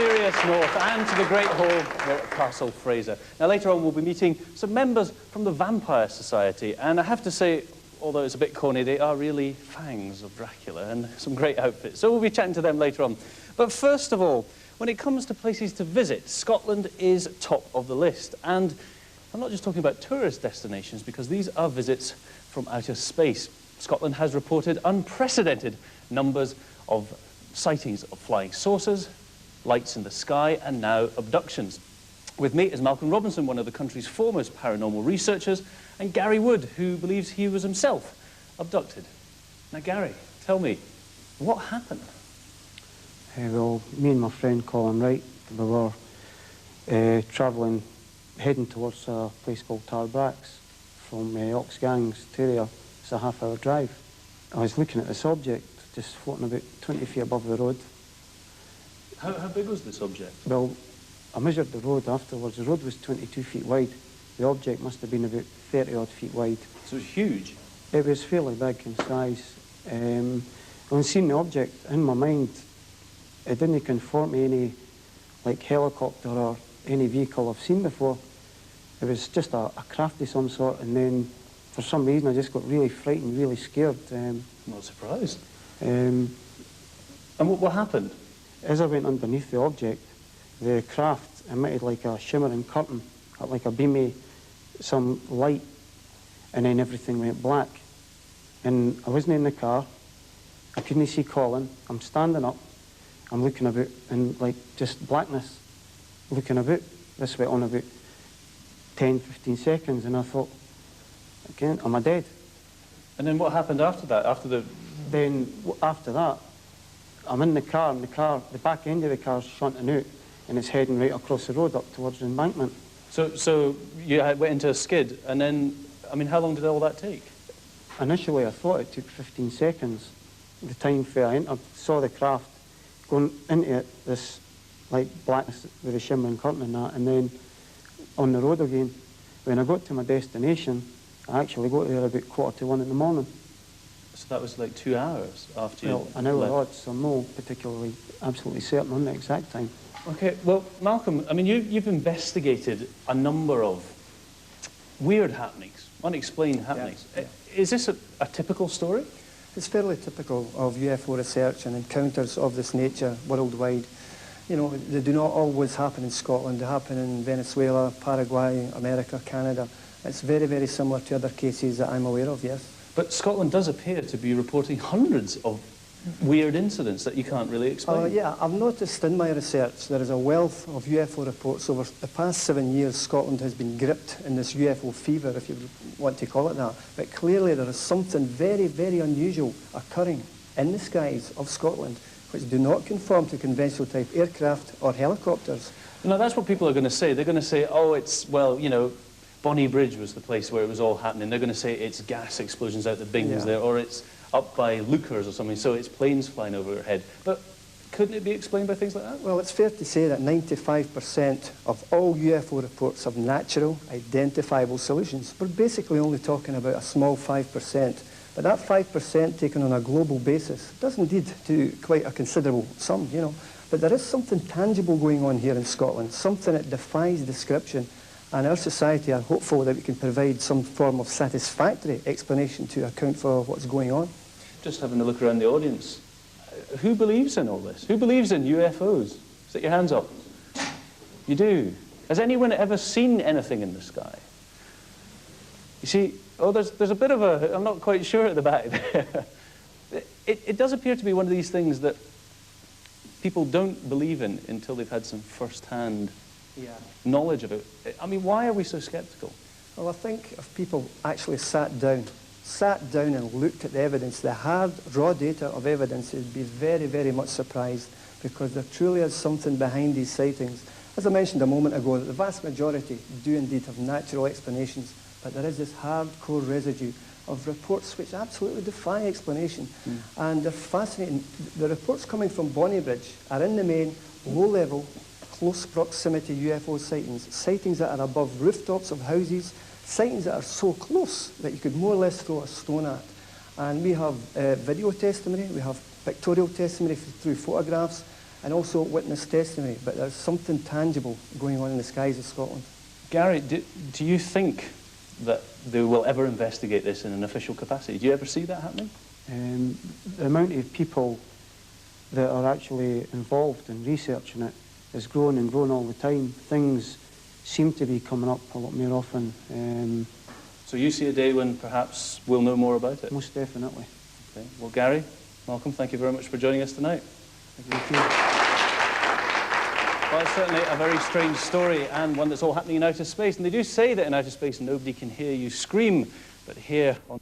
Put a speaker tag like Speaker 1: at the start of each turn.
Speaker 1: mysterious north and to the Great Hall here at Castle Fraser. Now, later on, we'll be meeting some members from the Vampire Society, and I have to say, although it's a bit corny, they are really fangs of Dracula and some great outfits. So we'll be chatting to them later on. But first of all, when it comes to places to visit, Scotland is top of the list. And I'm not just talking about tourist destinations, because these are visits from outer space. Scotland has reported unprecedented numbers of sightings of flying saucers, lights in the sky, and now abductions. With me is Malcolm Robinson, one of the country's foremost paranormal researchers, and Garry Wood, who believes he was himself abducted. Now, Garry, tell me, what happened?
Speaker 2: Well, me and my friend Colin Wright, we were heading towards a place called Tarbracks from Oxgangs to there. It's a half-hour drive. I was looking at this object just floating about 20 feet above the road.
Speaker 1: How big was this object?
Speaker 2: Well, I measured the road afterwards. The road was 22 feet wide. The object must have been about 30-odd feet wide.
Speaker 1: So it was huge?
Speaker 2: It was fairly big in size. When seeing the object, in my mind, it didn't conform to any like helicopter or any vehicle I've seen before. It was just a craft of some sort, and then for some reason I just got really frightened, really scared.
Speaker 1: Not surprised.
Speaker 2: And
Speaker 1: what happened?
Speaker 2: As I went underneath the object, the craft emitted like a shimmering curtain, like a beam of some light, and then everything went black. And I wasn't in the car, I couldn't see Colin, I'm standing up, I'm looking about in like just blackness, looking about. This went on about 10, 15 seconds, and I thought, again, am I dead?
Speaker 1: And then what happened after that?
Speaker 2: Then after that, I'm in the car, and the back end of the car's shunting out, and it's heading right across the road up towards the embankment.
Speaker 1: So you went into a skid, and then, I mean, how long did all that take?
Speaker 2: Initially, I thought it took 15 seconds. The time where I entered, saw the craft going into it, this like blackness with a shimmering curtain and that, and then on the road again. When I got to my destination, I actually got there about 1:45 in the morning.
Speaker 1: So that was like 2 hours after you
Speaker 2: left? Well, an hour odd, so I'm not particularly absolutely certain on the exact time.
Speaker 1: Okay, well, Malcolm, I mean, you've investigated a number of weird happenings, unexplained happenings.
Speaker 3: Yeah.
Speaker 1: Is this a typical story?
Speaker 3: It's fairly typical of UFO research and encounters of this nature worldwide. You know, they do not always happen in Scotland. They happen in Venezuela, Paraguay, America, Canada. It's very, very similar to other cases that I'm aware of, yes.
Speaker 1: But Scotland does appear to be reporting hundreds of weird incidents that you can't really explain.
Speaker 3: Yeah, I've noticed in my research there is a wealth of UFO reports. Over the past 7 years, Scotland has been gripped in this UFO fever, if you want to call it that. But clearly there is something very, very unusual occurring in the skies of Scotland, which do not conform to conventional type aircraft or helicopters.
Speaker 1: No, that's what people are going to say. They're going to say, oh, it's, well, you know, Bonnie Bridge was the place where it was all happening. They're going to say it's gas explosions out the bings there, or it's up by Lookers or something, so it's planes flying overhead. But couldn't it be explained by things like that?
Speaker 3: Well, it's fair to say that 95% of all UFO reports have natural, identifiable solutions. We're basically only talking about a small 5%. But that 5% taken on a global basis does indeed do quite a considerable sum, you know. But there is something tangible going on here in Scotland, something that defies description. And our society are hopeful that we can provide some form of satisfactory explanation to account for what's going on.
Speaker 1: Just having a look around the audience. Who believes in all this? Who believes in UFOs? Stick your hands up. You do. Has anyone ever seen anything in the sky? You see, there's a bit of a, I'm not quite sure at the back there. It does appear to be one of these things that people don't believe in until they've had some first-hand knowledge of it. I mean, why are we so sceptical?
Speaker 3: Well, I think if people actually sat down and looked at the evidence, the hard, raw data of evidence, they'd be very, very much surprised, because there truly is something behind these sightings. As I mentioned a moment ago, that the vast majority do indeed have natural explanations, but there is this hardcore residue of reports which absolutely defy explanation. And they're fascinating. The reports coming from Bonnie Bridge are in the main low-level, close proximity UFO sightings that are above rooftops of houses, sightings that are so close that you could more or less throw a stone at. And we have video testimony, we have pictorial testimony through photographs, and also witness testimony, but there's something tangible going on in the skies of Scotland.
Speaker 1: Garry, do you think that they will ever investigate this in an official capacity? Do you ever see that happening?
Speaker 2: The amount of people that are actually involved in researching it is growing and growing all the time. Things seem to be coming up a lot more often.
Speaker 1: So you see a day when perhaps we'll know more about it?
Speaker 2: Most definitely.
Speaker 1: Okay. Well, Garry, Malcolm, thank you very much for joining us tonight.
Speaker 2: Thank you.
Speaker 1: Well, it's certainly a very strange story, and one that's all happening in outer space. And they do say that in outer space nobody can hear you scream, but here on